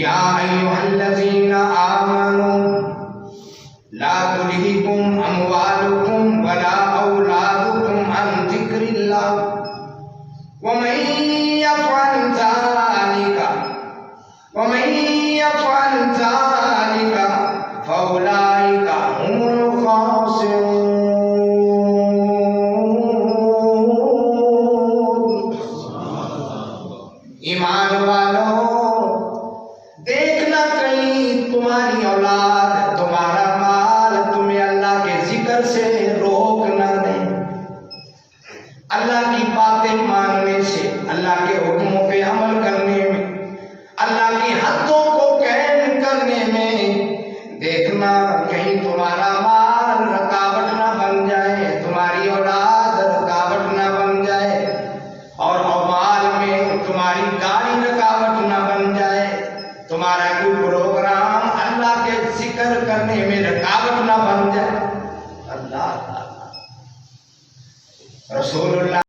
یا ایھا الذین آمنوا لا تلہکم اموالکم ولا اولادکم عن ذکر اللہ ومن یفعل ذلک فاولئک هم الخاسرون۔ ایمان والو، دیکھنا کہیں تمہاری اولاد، تمہارا مال تمہیں اللہ کے ذکر سے روک نہ دے، اللہ کی باتیں ماننے سے، اللہ کے حکموں پہ عمل کرنے میں، اللہ کی حدوں کو قائم کرنے میں۔ دیکھنا کہیں تمہارا مال رکاوٹ نہ بن جائے، تمہاری اولاد رکاوٹ نہ بن جائے، اور مال میں تمہاری گاڑی رکاوٹ نہ بن جائے، تمہارا کوئی پروگرام اللہ کے ذکر کرنے میں رکاوٹ نہ بن جائے۔ اللہ رسول اللہ